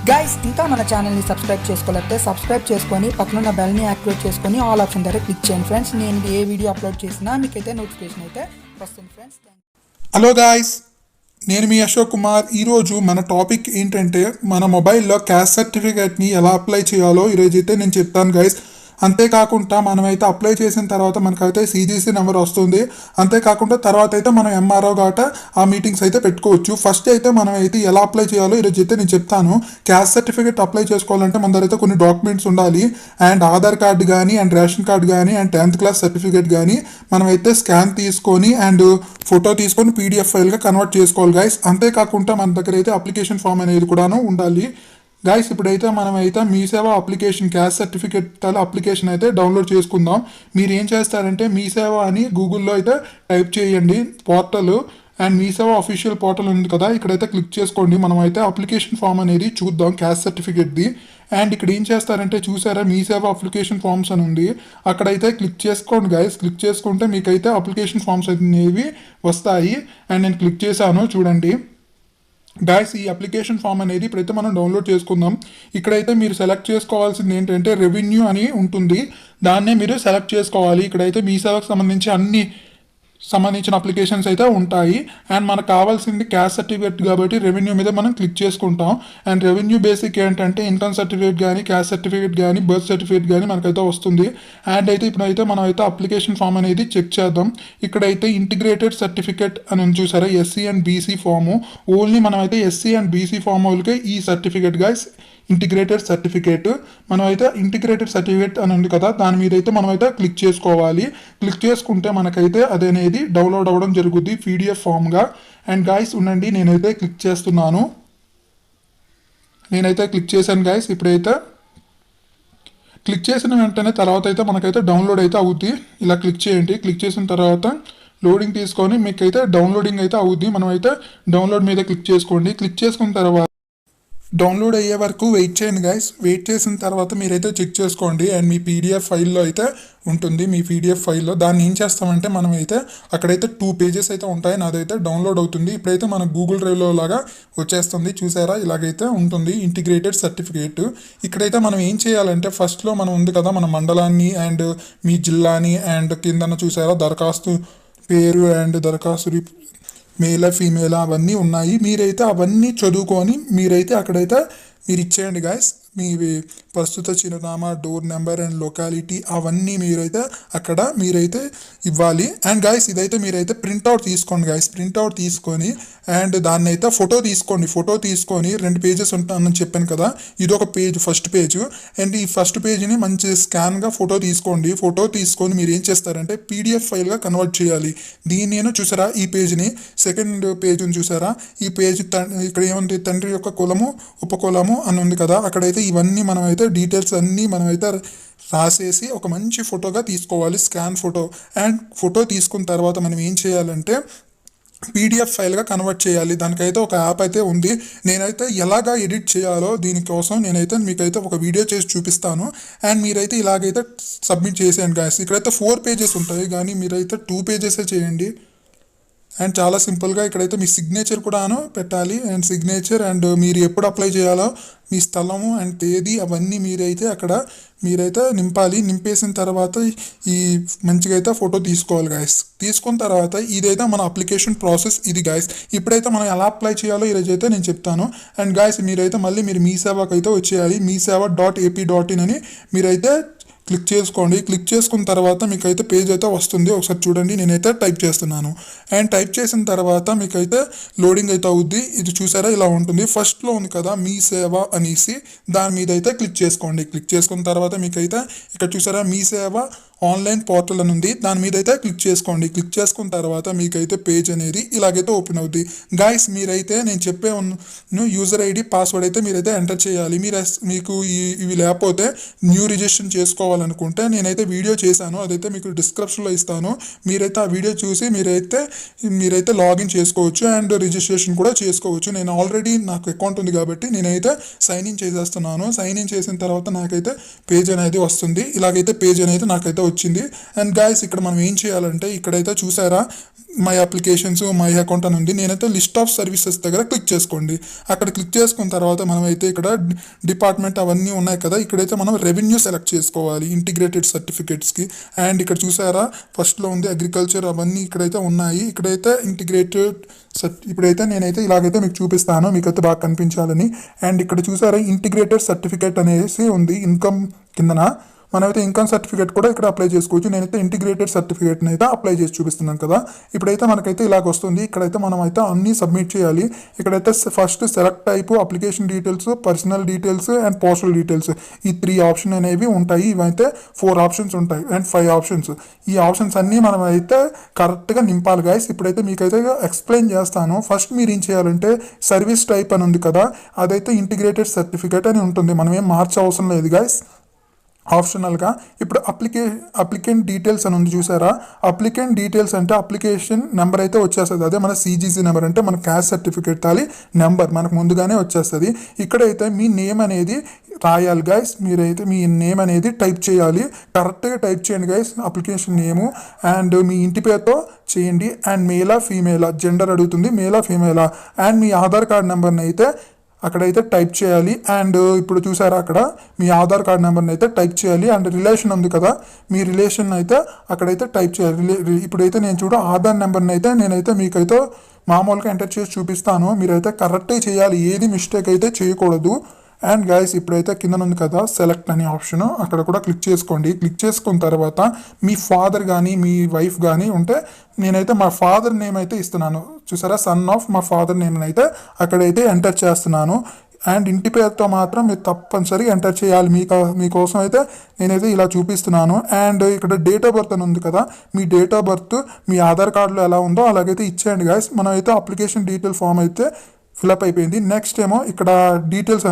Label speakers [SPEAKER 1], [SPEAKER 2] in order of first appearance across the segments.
[SPEAKER 1] Guys ఇంకా మన ఛానల్ని సబ్స్క్రైబ్ చేసుకోలేకపోతే సబ్స్క్రైబ్ చేసుకొని పక్కన బెల్ని యాక్టివేట్ చేసుకొని ఆల్ ఆప్షన్ దగ్గర క్లిక్ చేయండి ఫ్రెండ్స్. నేను ఏ వీడియో అప్లోడ్ చేసినా మీకైతే నోటిఫికేషన్ అయితే వస్తుంది ఫ్రెండ్స్.
[SPEAKER 2] హలో గాయ్స్, నేను మీ అశోక్ కుమార్. ఈరోజు మన టాపిక్ ఏంటంటే మన మొబైల్లో క్యాస్ట్ సర్టిఫికేట్ని ఎలా అప్లై చేయాలో ఈరోజు అయితే నేను చెప్తాను గైస్. అంతేకాకుండా మనమైతే అప్లై చేసిన తర్వాత మనకైతే CGC నెంబర్ వస్తుంది. అంతేకాకుండా తర్వాత అయితే మనం MRO గట్ట ఆ మీటింగ్స్ అయితే పెట్టుకోవచ్చు. ఫస్ట్ అయితే మనం అయితే ఎలా అప్లై చేయాలో ఈరోజు అయితే నేను చెప్తాను. క్యాస్ట్ సర్టిఫికేట్ అప్లై చేసుకోవాలంటే మన దగ్గర అయితే కొన్ని డాక్యుమెంట్స్ ఉండాలి. అండ్ ఆధార్ కార్డు కానీ అండ్ రేషన్ కార్డు కానీ అండ్ 10th క్లాస్ సర్టిఫికేట్ కానీ మనమైతే స్కాన్ తీసుకొని అండ్ ఫోటో తీసుకొని PDF ఫైల్గా కన్వర్ట్ చేసుకోవాలి గైస్. అంతేకాకుండా మన దగ్గర అయితే అప్లికేషన్ ఫామ్ అనేది కూడాను ఉండాలి గైస్. ఇప్పుడైతే మనమైతే మీ సేవ అప్లికేషన్ క్యాస్ట్ సర్టిఫికేట్ అప్లికేషన్ అయితే డౌన్లోడ్ చేసుకుందాం. మీరు ఏం చేస్తారంటే మీ సేవ అని గూగుల్లో అయితే టైప్ చేయండి పోర్టల్. అండ్ మీ సేవ అఫీషియల్ పోర్టల్ ఉంది కదా, ఇక్కడైతే క్లిక్ చేసుకోండి. మనమైతే అప్లికేషన్ ఫామ్ అనేది చూద్దాం క్యాస్ట్ సర్టిఫికేట్ది. అండ్ ఇక్కడ ఏం చేస్తారంటే చూసారా మీ సేవ అప్లికేషన్ ఫామ్స్ అని ఉంది, అక్కడైతే క్లిక్ చేసుకోండి గైస్. క్లిక్ చేసుకుంటే మీకైతే అప్లికేషన్ ఫామ్స్ అనేవి వస్తాయి. అండ్ నేను క్లిక్ చేశాను చూడండి గైస్. ఈ అప్లికేషన్ ఫామ్ అనేది ఇప్పుడైతే మనం డౌన్లోడ్ చేసుకుందాం. ఇక్కడైతే మీరు సెలెక్ట్ చేసుకోవాల్సింది ఏంటంటే రెవెన్యూ అని ఉంటుంది, దాన్నే మీరు సెలెక్ట్ చేసుకోవాలి. ఇక్కడైతే మీ సేవకు సంబంధించిన అప్లికేషన్స్ అయితే ఉంటాయి. అండ్ మనకు కావాల్సింది క్యాస్ట్ సర్టిఫికేట్ కాబట్టి రెవెన్యూ మీద మనం క్లిక్ చేసుకుంటాం. అండ్ రెవెన్యూ బేసిక్ ఏంటంటే ఇన్కమ్ సర్టిఫికేట్ కానీ క్యాస్ట్ సర్టిఫికేట్ కానీ బర్త్ సర్టిఫికేట్ కానీ మనకైతే వస్తుంది. అండ్ అయితే ఇప్పుడైతే మనం అయితే అప్లికేషన్ ఫామ్ అనేది చెక్ చేద్దాం. ఇక్కడైతే ఇంటిగ్రేటెడ్ సర్టిఫికేట్ అని చూసారా, SC and BC form. Only మనమైతే SC అండ్ BC ఫామ్ వాళ్ళకే ఈ సర్టిఫికేట్ గైస్, ఇంటిగ్రేటెడ్ సర్టిఫికేట్. మనం అయితే ఇంటిగ్రేటెడ్ సర్టిఫికేట్ అని ఉంది కదా, దాని మీద అయితే మనమైతే క్లిక్ చేసుకోవాలి. క్లిక్ చేసుకుంటే మనకైతే అదనేది డౌన్లోడ్ అవ్వడం జరుగుద్ది PDF ఫామ్గా. అండ్ గాయస్ ఉండండి, నేనైతే క్లిక్ చేస్తున్నాను. నేనైతే క్లిక్ చేశాను గాయస్. ఇప్పుడైతే క్లిక్ చేసిన వెంటనే తర్వాత అయితే మనకైతే డౌన్లోడ్ అయితే అవుద్ది. ఇలా క్లిక్ చేయండి. క్లిక్ చేసిన తర్వాత లోడింగ్ తీసుకొని మీకైతే డౌన్లోడింగ్ అయితే అవుద్ది. మనమైతే డౌన్లోడ్ మీద క్లిక్ చేసుకోండి. క్లిక్ చేసుకున్న తర్వాత డౌన్లోడ్ అయ్యే వరకు వెయిట్ చేయండి గైస్. వెయిట్ చేసిన తర్వాత మీరైతే చెక్ చేసుకోండి. అండ్ మీ PDF ఫైల్లో అయితే ఉంటుంది. మీ PDF ఫైల్లో దాన్ని ఏం చేస్తామంటే మనం అయితే అక్కడైతే 2 పేజెస్ అయితే ఉంటాయి. నాదైతే డౌన్లోడ్ అవుతుంది. ఇప్పుడైతే మన గూగుల్ డ్రైవ్లో లాగా వచ్చేస్తుంది చూసారా, ఇలాగైతే ఉంటుంది ఇంటిగ్రేటెడ్ సర్టిఫికేట్. ఇక్కడైతే మనం ఏం చేయాలంటే ఫస్ట్లో మనం ఉంది కదా మన మండలాన్ని అండ్ మీ జిల్లాని అండ్ కిందన చూసారా దరఖాస్తు పేరు అండ్ దరఖాస్తు మేలా ఫీమేలా అవన్నీ ఉన్నాయి. మీరైతే అవన్నీ చదువుకొని మీరైతే అక్కడైతే మీరు ఇచ్చేయండి గాయస్. మీ ప్రస్తుత చిరునామా, డోర్ నెంబర్ అండ్ లొకాలిటీ అవన్నీ మీరైతే అక్కడ మీరైతే ఇవ్వాలి. అండ్ గాయస్ ఇదైతే మీరైతే ప్రింట్అవుట్ తీసుకోండి గాయస్. ప్రింట్అవుట్ తీసుకొని అండ్ దాన్ని అయితే ఫోటో తీసుకోండి. ఫోటో తీసుకొని 2 పేజెస్ ఉంటానని చెప్పాను కదా, ఇదొక పేజ్ ఫస్ట్ పేజ్. అండ్ ఈ ఫస్ట్ పేజ్ని మంచి స్కాన్గా ఫోటో తీసుకోండి. ఫోటో తీసుకొని మీరు ఏం చేస్తారంటే PDF ఫైల్గా కన్వర్ట్ చేయాలి. దీన్ని నేను చూసారా ఈ పేజ్ని, సెకండ్ పేజ్ని చూసారా, ఈ పేజ్ ఇక్కడ ఏముంది తండ్రి యొక్క కులము ఉపకులము అని ఉంది కదా, అక్కడైతే ఇవన్నీ మనమైతే డీటెయిల్స్ అన్నీ మనమైతే రాసేసి ఒక మంచి ఫోటోగా తీసుకోవాలి, స్కాన్ ఫోటో. అండ్ ఫోటో తీసుకున్న తర్వాత మనం ఏం చేయాలంటే PDF ఫైల్గా కన్వర్ట్ చేయాలి. దానికైతే ఒక యాప్ అయితే ఉంది. నేనైతే ఎలాగా ఎడిట్ చేయాలో దీనికోసం నేనైతే మీకైతే ఒక వీడియో చేసి చూపిస్తాను. అండ్ మీరైతే ఇలాగైతే సబ్మిట్ చేసేయండి గాయస్. ఇక్కడైతే 4 పేజెస్ ఉంటాయి కానీ మీరైతే 2 పేజెసే చేయండి. అండ్ చాలా సింపుల్గా ఇక్కడైతే మీ సిగ్నేచర్ కూడాను పెట్టాలి. అండ్ సిగ్నేచర్ అండ్ మీరు ఎప్పుడు అప్లై చేయాలో మీ స్థలము అండ్ తేదీ అవన్నీ మీరైతే అక్కడ మీరైతే నింపాలి. నింపేసిన తర్వాత ఈ మంచిగా అయితే ఫోటో తీసుకోవాలి గాయస్. తీసుకున్న తర్వాత ఇదైతే మన అప్లికేషన్ ప్రాసెస్ ఇది గాయస్. ఇప్పుడైతే మనం ఎలా అప్లై చేయాలో ఈరోజు అయితే నేను చెప్తాను. అండ్ గాయస్ మీరైతే మళ్ళీ మీరు మీ సేవకు అయితే వచ్చేయాలి. meeseva.ap.in అని మీరైతే క్లిక్ చేసుకోండి. క్లిక్ చేసుకున్న తర్వాత మీకైతే పేజ్ అయితే వస్తుంది. ఒకసారి చూడండి, నేనైతే టైప్ చేస్తున్నాను. అండ్ టైప్ చేసిన తర్వాత మీకైతే లోడింగ్ అయితే అవుద్ది. ఇది చూసారా ఇలా ఉంటుంది. ఫస్ట్లో ఉంది కదా మీ సేవ అనేసి, దాని మీద అయితే క్లిక్ చేసుకోండి. క్లిక్ చేసుకున్న తర్వాత మీకైతే ఇక్కడ చూసారా మీ సేవ ఆన్లైన్ పోర్టల్ అని ఉంది, దాని మీద అయితే క్లిక్ చేసుకోండి. క్లిక్ చేసుకున్న తర్వాత మీకైతే పేజ్ అనేది ఇలాగైతే ఓపెన్ అవుద్ది. గాయస్ మీరైతే నేను చెప్పే యూజర్ ID పాస్వర్డ్ అయితే మీరైతే ఎంటర్ చేయాలి. మీకు ఇవి లేకపోతే న్యూ రిజిస్ట్రేషన్ చేసుకోవాలనుకుంటే నేనైతే వీడియో చేశాను, అదైతే మీకు డిస్క్రిప్షన్లో ఇస్తాను. మీరైతే ఆ వీడియో చూసి మీరైతే లాగిన్ చేసుకోవచ్చు అండ్ రిజిస్ట్రేషన్ కూడా చేసుకోవచ్చు. నేను ఆల్రెడీ నాకు అకౌంట్ ఉంది కాబట్టి నేనైతే సైన్ ఇన్ చేసేస్తున్నాను. సైన్ ఇన్ చేసిన తర్వాత నాకైతే పేజ్ అనేది వస్తుంది. ఇలాగైతే పేజ్ అనేది నాకైతే వచ్చింది. అండ్ గాయస్ ఇక్కడ మనం ఏం చేయాలంటే ఇక్కడైతే చూసారా మై అప్లికేషన్స్ మై అకౌంట్ అని ఉంది. నేనైతే లిస్ట్ ఆఫ్ సర్వీసెస్ దగ్గర క్లిక్ చేసుకోండి. అక్కడ క్లిక్ చేసుకున్న తర్వాత మనమైతే ఇక్కడ డిపార్ట్మెంట్ అవన్నీ ఉన్నాయి కదా, ఇక్కడైతే మనం రెవెన్యూ సెలెక్ట్ చేసుకోవాలి ఇంటిగ్రేటెడ్ సర్టిఫికేట్స్కి. అండ్ ఇక్కడ చూసారా ఫస్ట్లో ఉంది అగ్రికల్చర్ అవన్నీ ఇక్కడైతే ఉన్నాయి. ఇక్కడైతే ఇంటిగ్రేటెడ్ ఇప్పుడైతే నేనైతే ఇలాగైతే మీకు చూపిస్తాను మీకైతే బాగా కనిపించాలని. అండ్ ఇక్కడ చూసారా ఇంటిగ్రేటెడ్ సర్టిఫికేట్ అనేసి ఉంది ఇన్కమ్ కిందన. మనమైతే ఇన్కమ్ సర్టిఫికేట్ కూడా ఇక్కడ అప్లై చేసుకోవచ్చు. నేనైతే ఇంటిగ్రేటెడ్ సర్టిఫికేట్ని అయితే అప్లై చేసి చూపిస్తున్నాను కదా. ఇప్పుడైతే మనకైతే ఇలాగ వస్తుంది. ఇక్కడైతే మనం అయితే అన్నీ సబ్మిట్ చేయాలి. ఇక్కడైతే first select type, application details, personal details and postal details ఈ 3 ఆప్షన్ అనేవి ఉంటాయి. ఇవైతే 4 ఆప్షన్స్ ఉంటాయి అండ్ 5 ఆప్షన్స్. ఈ ఆప్షన్స్ అన్నీ మనం అయితే కరెక్ట్గా నింపాలి గైస్. ఇప్పుడైతే మీకైతే ఎక్స్ప్లెయిన్ చేస్తాను. ఫస్ట్ మీరు ఏం చేయాలంటే సర్వీస్ టైప్ అని ఉంది కదా, అదైతే ఇంటిగ్రేటెడ్ సర్టిఫికేట్ అని ఉంటుంది. మనం ఏం మార్చే అవసరం లేదు గైస్, ఆప్షనల్గా. ఇప్పుడు అప్లికెంట్ డీటెయిల్స్ అని ఉంది చూసారా, అప్లికెంట్ డీటెయిల్స్ అంటే అప్లికేషన్ నెంబర్ అయితే వచ్చేస్తుంది. అదే మన CGC నెంబర్ అంటే మన క్యాస్ట్ సర్టిఫికేట్ తాలి నెంబర్ మనకు ముందుగానే వచ్చేస్తుంది. ఇక్కడైతే మీ నేమ్ అనేది రాయాలి గైస్. మీరైతే మీ నేమ్ అనేది టైప్ చేయాలి, కరెక్ట్గా టైప్ చేయండి గైస్. అప్లికేషన్ నేము అండ్ మీ ఇంటి పేరుతో చేయండి. అండ్ మేలా ఫీమేలా జెండర్ అడుగుతుంది, మేలా ఫీమేలా. అండ్ మీ ఆధార్ కార్డ్ నెంబర్ని అయితే అక్కడైతే టైప్ చేయాలి. అండ్ ఇప్పుడు చూసారా అక్కడ మీ ఆధార్ కార్డ్ నెంబర్ని అయితే టైప్ చేయాలి. అండ్ రిలేషన్ ఉంది కదా, మీ రిలేషన్ అయితే అక్కడైతే టైప్ చేయాలి. ఇప్పుడైతే నేను చూడ ఆధార్ నెంబర్ని అయితే నేనైతే మీకైతే మామూలుగా ఎంటర్ చేసి చూపిస్తాను. మీరైతే కరెక్టే చేయాలి, ఏది మిస్టేక్ అయితే చేయకూడదు. అండ్ గైస్ ఇప్పుడైతే కింద ఉంది కదా సెలెక్ట్ అనే ఆప్షన్, అక్కడ కూడా క్లిక్ చేసుకోండి. క్లిక్ చేసుకున్న తర్వాత మీ ఫాదర్ కానీ మీ వైఫ్ కానీ ఉంటే నేనైతే మా ఫాదర్ నేమ్ అయితే ఇస్తున్నాను. చూసారా సన్ ఆఫ్ మా ఫాదర్ నేమ్ అయితే అక్కడైతే ఎంటర్ చేస్తున్నాను. అండ్ ఇంటి పేరుతో మాత్రం మీరు తప్పనిసరిగా ఎంటర్ చేయాలి. మీకోసం అయితే నేనైతే ఇలా చూపిస్తున్నాను. అండ్ ఇక్కడ డేట్ ఆఫ్ బర్త్ అని ఉంది కదా, మీ డేట్ ఆఫ్ బర్త్ మీ ఆధార్ కార్డులో ఎలా ఉందో అలాగైతే ఇచ్చేయండి గైస్. మనం అయితే అప్లికేషన్ డీటెయిల్ ఫామ్ అయితే ఫిలప్ అయిపోయింది. నెక్స్ట్ ఏమో ఇక్కడ డీటెయిల్స్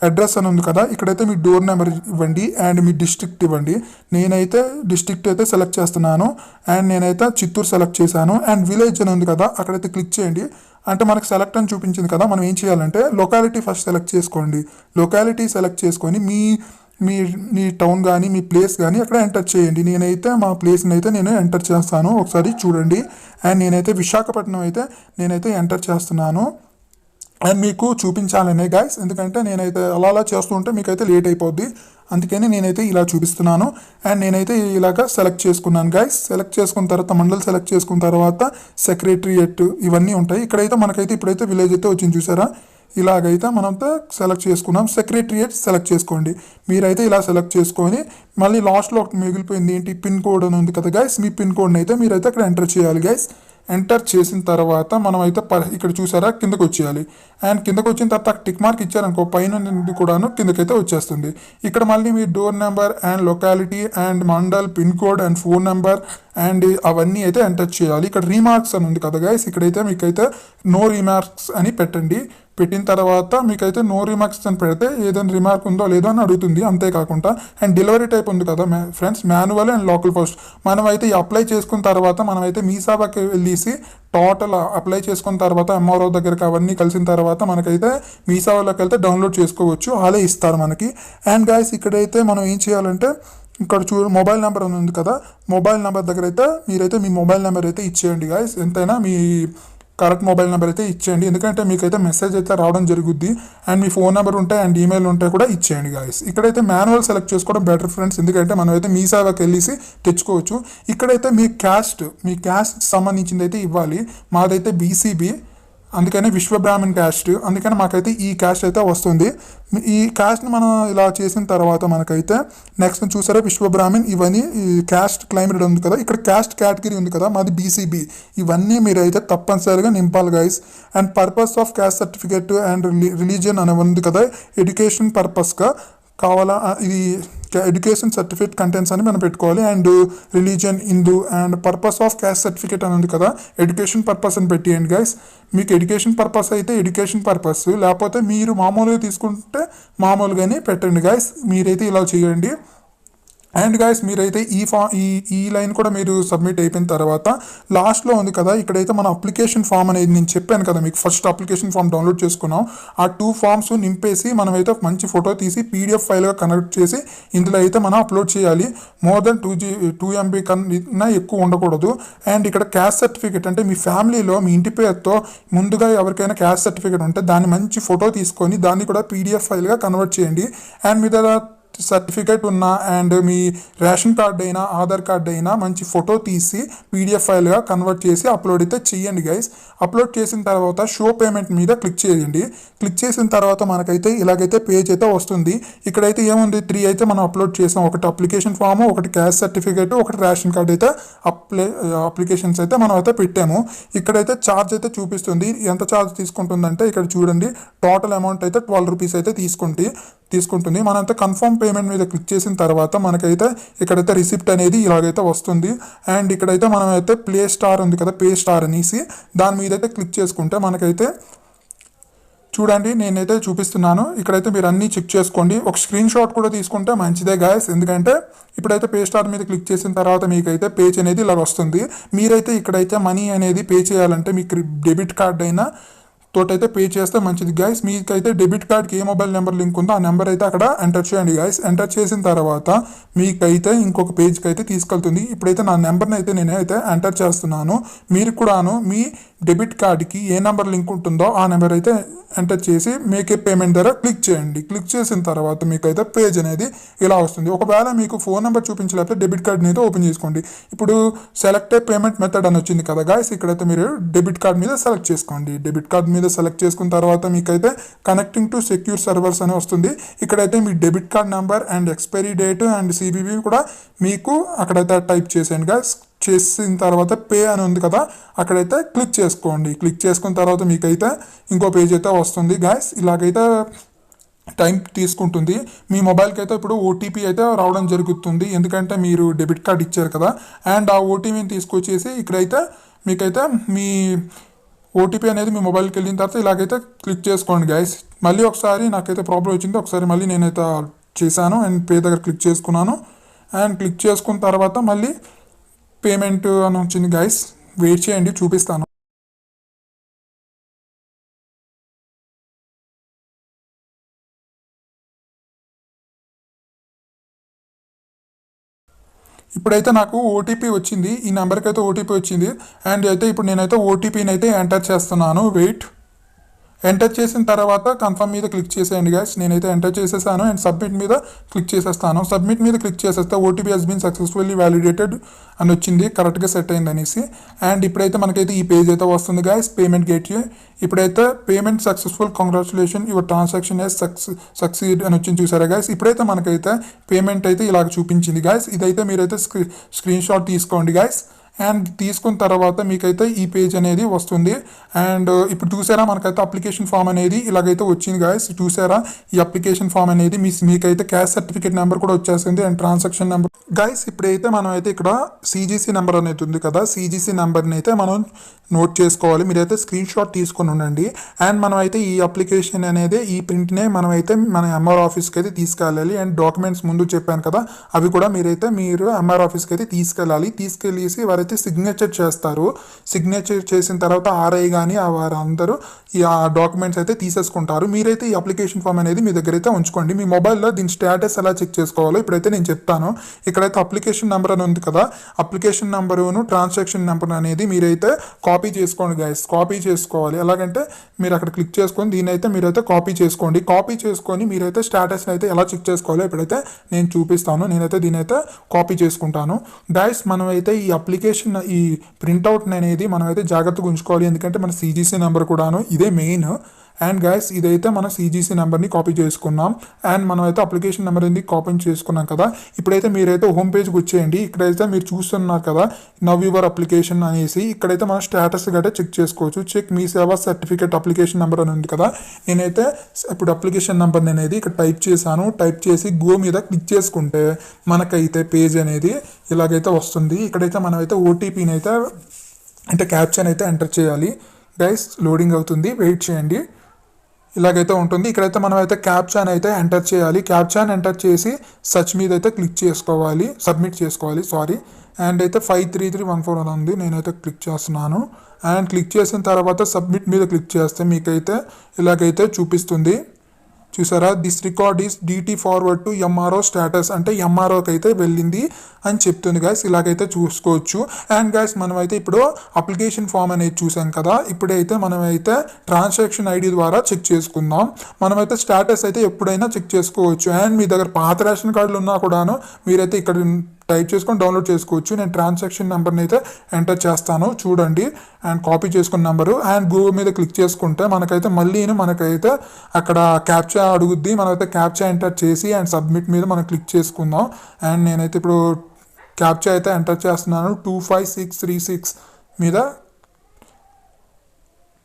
[SPEAKER 2] అడ్రస్ అని ఉంది కదా, ఇక్కడైతే మీ డోర్ నెంబర్ ఇవ్వండి అండ్ మీ డిస్ట్రిక్ట్ ఇవ్వండి. నేనైతే డిస్ట్రిక్ట్ అయితే సెలెక్ట్ చేస్తున్నాను. అండ్ నేనైతే చిత్తూరు సెలెక్ట్ చేశాను. అండ్ విలేజ్ అని ఉంది కదా, అక్కడైతే క్లిక్ చేయండి. అంటే మనకు సెలెక్ట్ అని చూపించింది కదా, మనం ఏం చేయాలంటే లొకాలిటీ ఫస్ట్ సెలెక్ట్ చేసుకోండి. లొకాలిటీ సెలెక్ట్ చేసుకొని మీ టౌన్ కానీ మీ ప్లేస్ కానీ అక్కడ ఎంటర్ చేయండి. నేనైతే మా ప్లేస్ని అయితే నేను ఎంటర్ చేస్తాను, ఒకసారి చూడండి. అండ్ నేనైతే విశాఖపట్నం అయితే నేనైతే ఎంటర్ చేస్తున్నాను. అండ్ మీకు చూపించాలనే గైస్, ఎందుకంటే నేనైతే అలా చేస్తూ ఉంటే మీకైతే లేట్ అయిపోద్ది, అందుకని నేనైతే ఇలా చూపిస్తున్నాను. అండ్ నేనైతే ఇలాగ సెలెక్ట్ చేసుకున్నాను గైస్. సెలెక్ట్ చేసుకున్న తర్వాత మండల్ సెలెక్ట్ చేసుకున్న తర్వాత సెక్రటరియట్ ఇవన్నీ ఉంటాయి. ఇక్కడైతే మనకైతే ఇప్పుడైతే విలేజ్ అయితే వచ్చింది చూసారా, ఇలాగైతే మనమైతే సెలెక్ట్ చేసుకున్నాం. సెక్రటరియట్ సెలెక్ట్ చేసుకోండి. మీరైతే ఇలా సెలెక్ట్ చేసుకొని మళ్ళీ లాస్ట్లో ఒకటి మిగిలిపోయింది ఏంటి, పిన్ కోడ్ అని ఉంది కదా గైస్, మీ పిన్ కోడ్ని అయితే మీరైతే అక్కడ ఎంటర్ చేయాలి గైస్. ఎంటర్ చేసిన తర్వాత మనమైతే ఇక్కడ చూసారా కిందకు వచ్చేయాలి. అండ్ కిందకు వచ్చిన తర్వాత టిక్ మార్క్ ఇచ్చారనుకో పైన నుండి కూడాను కిందకైతే వచ్చేస్తుంది. ఇక్కడ మళ్ళీ మీ door number and locality and mandal pin code and phone number and అవన్నీ అయితే ఎంటర్ చేయాలి. ఇక్కడ రీమార్క్స్ అని ఉంది కదా గైస్, ఇక్కడైతే మీకైతే నో రీమార్క్స్ అని పెట్టండి. పెట్టిన తర్వాత మీకైతే నో రిమార్క్స్ అని పెడితే ఏదైనా రిమార్క్ ఉందో లేదో అని అడుగుతుంది. అంతేకాకుండా అండ్ డెలివరీ టైప్ ఉంది కదా friends, manual and local post. మనమైతే ఈ అప్లై చేసుకున్న తర్వాత మనమైతే మీ సేవకి వెళ్ళేసి టోటల్ అప్లై చేసుకున్న తర్వాత ఎంఆర్ఓ దగ్గరికి అవన్నీ కలిసిన తర్వాత మనకైతే మీ సేవలోకి వెళ్తే డౌన్లోడ్ చేసుకోవచ్చు, వాళ్ళే ఇస్తారు మనకి. అండ్ గైస్ ఇక్కడైతే మనం ఏం చేయాలంటే ఇక్కడ మొబైల్ నెంబర్ అని ఉంది కదా, మొబైల్ నెంబర్ దగ్గర అయితే మీరైతే మీ మొబైల్ నెంబర్ అయితే ఇచ్చేయండి గైస్. ఎంతైనా మీ కరెక్ట్ మొబైల్ నెంబర్ అయితే ఇచ్చేయండి, ఎందుకంటే మీకైతే మెసేజ్ అయితే రావడం జరుగుద్ది. అండ్ మీ ఫోన్ నెంబర్ ఉంటే అండ్ ఈమెయిల్ ఉంటే కూడా ఇచ్చేయండి గాయస్. ఇక్కడైతే మాన్యువల్ సెలెక్ట్ చేసుకోవడం బెటర్ ఫ్రెండ్స్, ఎందుకంటే మనం అయితే మీ సేవకి వెళ్ళేసి తెచ్చుకోవచ్చు. ఇక్కడైతే మీ క్యాస్ట్ సంబంధించింది అయితే ఇవ్వాలి. మాదైతే బీసీబీ, అందుకని విశ్వబ్రాహ్మణ్ క్యాస్ట్, అందుకని మాకైతే ఈ క్యాస్ట్ అయితే వస్తుంది. ఈ క్యాస్ట్ని మనం ఇలా చేసిన తర్వాత మనకైతే నెక్స్ట్ చూసారా విశ్వబ్రాహ్మణ్ ఇవన్నీ క్యాస్ట్ క్లైమేట్ ఉంది కదా, ఇక్కడ క్యాస్ట్ కేటగిరీ ఉంది కదా, మాది బీసీబీ. ఇవన్నీ మీరైతే తప్పనిసరిగా నింపాలి guys. And purpose of caste certificate and religion అని ఉంది కదా, ఎడ్యుకేషన్ పర్పస్గా కావాలా, ఇది ఎడ్యుకేషన్ సర్టిఫికేట్ కంటెంట్స్ అని మనం పెట్టుకోవాలి. And religion Hindu and purpose of caste certificate అని ఉంది కదా, ఎడ్యుకేషన్ పర్పస్ అని పెట్టేయండి గైస్. మీకు ఎడ్యుకేషన్ పర్పస్ అయితే ఎడ్యుకేషన్ పర్పస్, లేకపోతే మీరు మామూలుగా తీసుకుంటే మామూలుగానే పెట్టండి గైస్. మీరైతే ఇలా చేయండి. అండ్ గైస్ మీరైతే ఈ లైన్ కూడా మీరు సబ్మిట్ అయిపోయిన తర్వాత లాస్ట్లో ఉంది కదా, ఇక్కడైతే మన అప్లికేషన్ ఫామ్ అనేది నేను చెప్పాను కదా మీకు, ఫస్ట్ అప్లికేషన్ ఫామ్ డౌన్లోడ్ చేసుకున్నాం. ఆ 2 ఫామ్స్ నింపేసి మనమైతే మంచి ఫోటో తీసి పీడిఎఫ్ ఫైల్గా కన్వర్ట్ చేసి ఇందులో అయితే మనం అప్లోడ్ చేయాలి. మోర్ దెన్ 2 MB కన్నా ఎక్కువ ఉండకూడదు. అండ్ ఇక్కడ క్యాస్ట్ సర్టిఫికేట్ అంటే మీ ఫ్యామిలీలో మీ ఇంటి పేరుతో ముందుగా ఎవరికైనా క్యాస్ట్ సర్టిఫికేట్ ఉంటే దాన్ని మంచి ఫోటో తీసుకొని దాన్ని కూడా పీడిఎఫ్ ఫైల్గా కన్వర్ట్ చేయండి. అండ్ మీ దగ్గర సర్టిఫికేట్ ఉన్న అండ్ మీ రేషన్ కార్డ్ అయినా ఆధార్ కార్డ్ అయినా మంచి ఫోటో తీసి పీడిఎఫ్ ఫైల్గా కన్వర్ట్ చేసి అప్లోడ్ అయితే చేయండి గైస్. అప్లోడ్ చేసిన తర్వాత షో పేమెంట్ మీద క్లిక్ చేయండి. క్లిక్ చేసిన తర్వాత మనకైతే ఇలాగైతే పేజ్ అయితే వస్తుంది. ఇక్కడైతే ఏముంది 3 అయితే మనం అప్లోడ్ చేసాం. ఒకటి అప్లికేషన్ ఫామ్, ఒకటి క్యాస్ట్ సర్టిఫికేట్, ఒకటి రేషన్ కార్డ్ అయితే అప్లికేషన్స్ అయితే మనం అయితే పెట్టాము. ఇక్కడైతే ఛార్జ్ అయితే చూపిస్తుంది. ఎంత ఛార్జ్ తీసుకుంటుందంటే ఇక్కడ చూడండి, టోటల్ అమౌంట్ అయితే 12 రూపీస్ అయితే తీసుకుంటుంది. మనంతా కన్ఫర్మ్ పేమెంట్ మీద క్లిక్ చేసిన తర్వాత మనకైతే ఇక్కడైతే రిసిప్ట్ అనేది ఇలాగైతే వస్తుంది. అండ్ ఇక్కడైతే మనం అయితే ప్లే స్టార్ ఉంది కదా, పే స్టార్ అనేసి దాని మీద అయితే క్లిక్ చేసుకుంటే మనకైతే చూడండి నేనైతే చూపిస్తున్నాను. ఇక్కడైతే మీరు అన్నీ చెక్ చేసుకోండి. ఒక స్క్రీన్ షాట్ కూడా తీసుకుంటే మంచిదే గాయస్, ఎందుకంటే ఇప్పుడైతే పే స్టార్ మీద క్లిక్ చేసిన తర్వాత మీకైతే పేజ్ అనేది ఇలా వస్తుంది. మీరైతే ఇక్కడైతే మనీ అనేది పే చేయాలంటే మీకు డెబిట్ కార్డ్ అయినా తోటైతే పే చేస్తే మంచిది గైస్. మీకైతే డెబిట్ కార్డ్కి ఏ మొబైల్ నెంబర్ లింక్ ఉందో ఆ నెంబర్ అయితే అక్కడ ఎంటర్ చేయండి గైస్. ఎంటర్ చేసిన తర్వాత మీకైతే ఇంకొక పేజ్కి అయితే తీసుకెళ్తుంది. ఇప్పుడైతే నా నెంబర్ని అయితే నేనైతే ఎంటర్ చేస్తున్నాను. మీరు కూడాను మీ డెబిట్ కార్డ్కి ఏ నెంబర్ లింక్ ఉంటుందో ఆ నెంబర్ అయితే ఎంటర్ చేసి మేక్ ఏ పేమెంట్ ద్వారా క్లిక్ చేయండి. క్లిక్ చేసిన తర్వాత మీకైతే పేజ్ అనేది ఇలా వస్తుంది. ఒకవేళ మీకు ఫోన్ నెంబర్ చూపించలేకపోతే డెబిట్ కార్డ్ని అయితే ఓపెన్ చేసుకోండి. ఇప్పుడు సెలెక్ట్ పేమెంట్ మెథడ్ అని వచ్చింది కదా గాయస్, ఇక్కడైతే మీరు డెబిట్ కార్డ్ మీద సెలెక్ట్ చేసుకోండి. డెబిట్ కార్డ్ మీద సెలెక్ట్ చేసుకున్న తర్వాత మీకైతే కనెక్టింగ్ టు సెక్యూర్ సర్వర్స్ అని వస్తుంది. ఇక్కడైతే మీ debit card number and expiry date and CVV కూడా మీకు అక్కడైతే టైప్ చేసేయండి గాయస్. చేసిన తర్వాత పే అని ఉంది కదా, అక్కడైతే క్లిక్ చేసుకోండి. క్లిక్ చేసుకున్న తర్వాత మీకైతే ఇంకో పేజ్ అయితే వస్తుంది గాయస్. ఇలాగైతే టైం తీసుకుంటుంది. మీ మొబైల్కి అయితే ఇప్పుడు OTP అయితే రావడం జరుగుతుంది, ఎందుకంటే మీరు డెబిట్ కార్డ్ ఇచ్చారు కదా. అండ్ ఆ OTPని తీసుకొచ్చేసి ఇక్కడైతే మీకైతే మీ OTP అనేది మీ మొబైల్కి వెళ్ళిన తర్వాత ఇలాగైతే క్లిక్ చేసుకోండి గైస్. మళ్ళీ ఒకసారి నాకైతే ప్రాబ్లం వచ్చింది, ఒకసారి మళ్ళీ నేనైతే చేశాను అండ్ పే దగ్గర క్లిక్ చేసుకున్నాను. అండ్ క్లిక్ చేసుకున్న తర్వాత మళ్ళీ పేమెంట్ అని వచ్చింది గైస్. వెయిట్ చేయండి, చూపిస్తాను. ఇప్పుడైతే నాకు OTP వచ్చింది. ఈ నెంబర్కి అయితే OTP వచ్చింది. అండ్ అయితే ఇప్పుడు నేనైతే OTPని అయితే ఎంటర్ చేస్తున్నాను. వెయిట్. ఎంటర్ చేసిన తర్వాత కన్ఫర్మ్ మీద క్లిక్ చేసేయండి గైస్. నేనైతే ఎంటర్ చేసేసాను అండ్ సబ్మిట్ మీద క్లిక్ చేసేస్తాను. సబ్మిట్ మీద క్లిక్ చేసేస్తే OTP has been successfully validated అని వచ్చింది, కరెక్ట్గా సెట్ అయింది అనేసి. అండ్ ఇప్పుడైతే మనకైతే ఈ పేజ్ అయితే వస్తుంది గైస్, పేమెంట్ గేట్వే. ఇప్పుడైతే payment successful, congratulation your transaction has succeed అని వచ్చింది, చూసారా గైస్. ఇప్పుడైతే మనకైతే పేమెంట్ అయితే ఇలాగ చూపించింది గైస్. ఇదైతే మీరైతే స్క్రీన్ షాట్ తీసుకోండి గైస్. అండ్ తీసుకున్న తర్వాత మీకైతే ఈ పేజ్ అనేది వస్తుంది. అండ్ ఇప్పుడు చూసారా మనకైతే అప్లికేషన్ ఫామ్ అనేది ఇలాగైతే వచ్చింది గాయస్. చూసారా ఈ అప్లికేషన్ ఫామ్ అనేది మీకైతే క్యాష్ సర్టిఫికేట్ నెంబర్ కూడా వచ్చేస్తుంది అండ్ ట్రాన్సాక్షన్ నెంబర్. గైస్ ఇప్పుడైతే మనం అయితే ఇక్కడ CGC నెంబర్ అనేది ఉంది కదా, CGC నెంబర్ని అయితే మనం నోట్ చేసుకోవాలి. మీరైతే స్క్రీన్ షాట్ తీసుకొని ఉండండి. అండ్ మనం అయితే ఈ అప్లికేషన్ అనేది ఈ ప్రింట్నే మనం అయితే మన MR ఆఫీస్కి అయితే తీసుకెళ్ళాలి. అండ్ డాక్యుమెంట్స్ ముందు చెప్పాను కదా, అవి కూడా మీరు MR ఆఫీస్కి అయితే తీసుకెళ్ళాలి. తీసుకెళ్ళేసి వారైతే సిగ్నేచర్ చేస్తారు. సిగ్నేచర్ చేసిన తర్వాత RI కానీ వారందరూ ఈ డాక్యుమెంట్స్ అయితే తీసేసుకుంటారు. మీరైతే ఈ అప్లికేషన్ ఫామ్ అనేది మీ దగ్గర అయితే ఉంచుకోండి. మీ మొబైల్లో దీని స్టేటస్ ఎలా చెక్ చేసుకోవాలో ఇప్పుడైతే నేను చెప్తాను. ఇక్కడైతే అప్లికేషన్ నెంబర్ అని ఉంది కదా, అప్లికేషన్ నెంబరును ట్రాన్సాక్షన్ నెంబర్ అనేది మీరైతే కాపీ చేసుకోండి గైస్. కాపీ చేసుకోవాలి. ఎలాగంటే మీరు అక్కడ క్లిక్ చేసుకొని దీని అయితే మీరైతే కాపీ చేసుకోండి. కాపీ చేసుకొని మీరైతే స్టేటస్ని అయితే ఎలా చెక్ చేసుకోవాలో ఇప్పుడైతే నేను చూపిస్తాను. నేనైతే దీని అయితే కాపీ చేసుకుంటాను గైస్. మనం అయితే ఈ అప్లికేషన్ ఈ ప్రింట్అవుట్ అనేది మనం అయితే జాగ్రత్తగా ఉంచుకోవాలి, ఎందుకంటే మన CGC నెంబర్ కూడాను ఇదే మెయిన్. అండ్ గైస్ ఇదైతే మనం CGC నెంబర్ని కాపీ చేసుకున్నాం. అండ్ మనం అయితే అప్లికేషన్ నెంబర్ అనేది కాపీ చేసుకున్నాం కదా. ఇప్పుడైతే మీరైతే హోమ్ పేజ్కి వచ్చేయండి. ఇక్కడైతే మీరు చూస్తున్నారు కదా నవ్ యువర్ అప్లికేషన్ అనేసి, ఇక్కడైతే మన స్టేటస్ గట్రా చెక్ చేసుకోవచ్చు. చెక్ మీ సేవా సర్టిఫికేట్ అప్లికేషన్ నెంబర్ అని ఉంది కదా, నేనైతే ఇప్పుడు అప్లికేషన్ నెంబర్ అనేది ఇక్కడ టైప్ చేశాను. టైప్ చేసి గో మీద క్లిక్ చేసుకుంటే మనకైతే పేజ్ అనేది ఇలాగైతే వస్తుంది. ఇక్కడైతే మనమైతే OTPని అయితే అంటే క్యాప్చర్ అయితే ఎంటర్ చేయాలి గైస్. లోడింగ్ అవుతుంది, వెయిట్ చేయండి. ఇలాగైతే ఉంటుంది. ఇక్కడైతే మనం అయితే క్యాప్చాన్ అయితే ఎంటర్ చేయాలి. క్యాప్చాన్ ఎంటర్ చేసి సర్చ్ మీద అయితే క్లిక్ చేసుకోవాలి, సబ్మిట్ చేసుకోవాలి సారీ. అండ్ అయితే 53314 అని ఉంది, నేనైతే క్లిక్ చేస్తున్నాను. అండ్ క్లిక్ చేసిన తర్వాత సబ్మిట్ మీద క్లిక్ చేస్తే మీకైతే ఇలాగైతే చూపిస్తుంది. చూసారా, this record is DT forward to MRO status, అంటే ఎంఆర్ఓకి అయితే వెళ్ళింది అని చెప్తుంది గైస్. ఇలాగైతే చూసుకోవచ్చు. అండ్ గైస్ మనమైతే ఇప్పుడు అప్లికేషన్ ఫామ్ అనేది చూసాం కదా, ఇప్పుడైతే మనమైతే ట్రాన్సాక్షన్ ఐడి ద్వారా చెక్ చేసుకుందాం. మనమైతే స్టేటస్ అయితే ఎప్పుడైనా చెక్ చేసుకోవచ్చు. అండ్ మీ దగ్గర పాత రేషన్ కార్డులు ఉన్నా కూడాను మీరైతే ఇక్కడ టైప్ చేసుకొని డౌన్లోడ్ చేసుకోవచ్చు. నేను ట్రాన్సాక్షన్ నెంబర్ని అయితే ఎంటర్ చేస్తాను చూడండి, అండ్ కాపీ చేసుకున్న నెంబరు. అండ్ గూగుల్ మీద క్లిక్ చేసుకుంటే మనకైతే అక్కడ క్యాప్చా అడుగుద్ది. మనమైతే క్యాప్చా ఎంటర్ చేసి అండ్ సబ్మిట్ మీద మనం క్లిక్ చేసుకుందాం. అండ్ నేనైతే ఇప్పుడు క్యాప్చా అయితే ఎంటర్ చేస్తున్నాను. 25636 మీద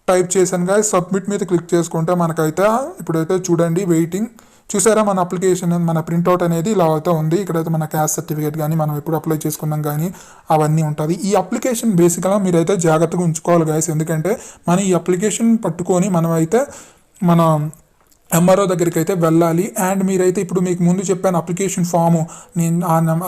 [SPEAKER 2] టైప్ చేశాను గాయస్. సబ్మిట్ మీద క్లిక్ చేసుకుంటే మనకైతే ఇప్పుడైతే చూడండి వెయిటింగ్. చూసారా, మన అప్లికేషన్ మన ప్రింట్అవుట్ అనేది ఇలా అయితే ఉంది. ఇక్కడైతే మన క్యాస్ట్ సర్టిఫికేట్ కానీ మనం ఎప్పుడు అప్లై చేసుకున్నాం కానీ అవన్నీ ఉంటుంది. ఈ అప్లికేషన్ బేసిక్గా మీరైతే జాగ్రత్తగా ఉంచుకోవాలి గాయస్. ఎందుకంటే మన ఈ అప్లికేషన్ పట్టుకొని మనమైతే మన ఎంఆర్ఓ దగ్గరికి అయితే వెళ్ళాలి. అండ్ మీరైతే ఇప్పుడు మీకు ముందు చెప్పాను అప్లికేషన్ ఫాము, నేను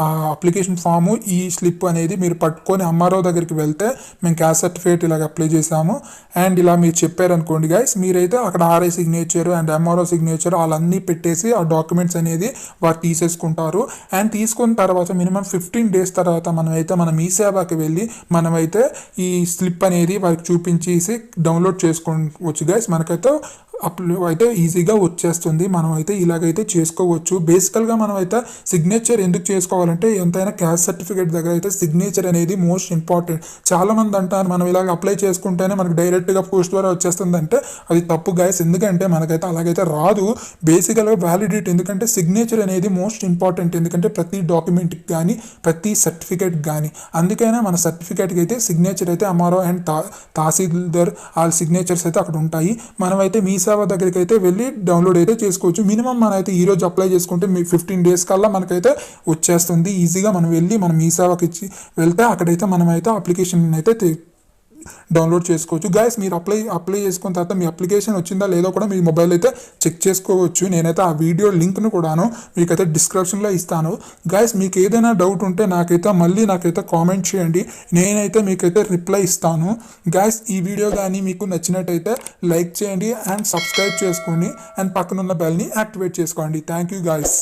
[SPEAKER 2] ఆ అప్లికేషన్ ఫాము ఈ స్లిప్ అనేది మీరు పట్టుకొని ఎంఆర్ఓ దగ్గరికి వెళ్తే మేము క్యాస్ట్ సర్టిఫికేట్ ఇలాగ అప్లై చేసాము అండ్ ఇలా మీరు చెప్పారనుకోండి గైస్, మీరైతే అక్కడ RI signature and MRO signature వాళ్ళన్నీ పెట్టేసి ఆ డాక్యుమెంట్స్ అనేది వారు తీసేసుకుంటారు. అండ్ తీసుకున్న తర్వాత మినిమం 15 days తర్వాత మనమైతే మన మీ సేవకి వెళ్ళి మనమైతే ఈ స్లిప్ అనేది వారికి చూపించేసి డౌన్లోడ్ చేసుకోవచ్చు గైస్. మనకైతే అయితే ఈజీగా వచ్చేస్తుంది. మనం అయితే ఇలాగైతే చేసుకోవచ్చు. బేసికల్గా మనం అయితే సిగ్నేచర్ ఎందుకు చేసుకోవాలంటే ఎంతైనా క్యాస్ట్ సర్టిఫికేట్ దగ్గర అయితే సిగ్నేచర్ అనేది మోస్ట్ ఇంపార్టెంట్. చాలామంది అంటారు మనం ఇలాగ అప్లై చేసుకుంటేనే మనకు డైరెక్ట్గా పోస్ట్ ద్వారా వచ్చేస్తుంది అంటే అది తప్పు గైస్. ఎందుకంటే మనకైతే అలాగైతే రాదు. బేసికల్గా వ్యాలిడిటీ, ఎందుకంటే సిగ్నేచర్ అనేది మోస్ట్ ఇంపార్టెంట్. ఎందుకంటే ప్రతి డాక్యుమెంట్కి కానీ ప్రతి సర్టిఫికేట్ కానీ, అందుకైనా మన సర్టిఫికేట్కి అయితే సిగ్నేచర్ అయితే ఎంఆర్ఓ అండ్ తహసీల్దార్ వాళ్ళ సిగ్నేచర్స్ అయితే అక్కడ ఉంటాయి. మనమైతే మీ సేవ దగ్గరికి అయితే వెళ్ళి డౌన్లోడ్ అయితే చేసుకోవచ్చు. మినిమం మనం అయితే ఈరోజు అప్లై చేసుకుంటే మీ 15 days కల్లా మనకైతే వచ్చేస్తుంది. ఈజీగా మనం వెళ్ళి మనం మీ సేవకి ఇచ్చి వెళ్తే అక్కడైతే మనమైతే అప్లికేషన్ అయితే డౌన్లోడ్ చేసుకోవచ్చు. గైస్ మీరు అప్లై చేసుకున్న తర్వాత మీ అప్లికేషన్ వచ్చిందా లేదో కూడా మీ మొబైల్ అయితే చెక్ చేసుకోవచ్చు. నేనైతే ఆ వీడియో లింక్ను కూడాను మీకైతే డిస్క్రిప్షన్లో ఇస్తాను. గైస్ మీకు ఏదైనా డౌట్ ఉంటే నాకైతే కామెంట్ చేయండి, నేనైతే మీకైతే రిప్లై ఇస్తాను. గైస్ ఈ వీడియో కానీ మీకు నచ్చినట్టయితే లైక్ చేయండి అండ్ సబ్స్క్రైబ్ చేసుకోండి అండ్ పక్కనున్న బెల్ని యాక్టివేట్ చేసుకోండి. Thank you guys.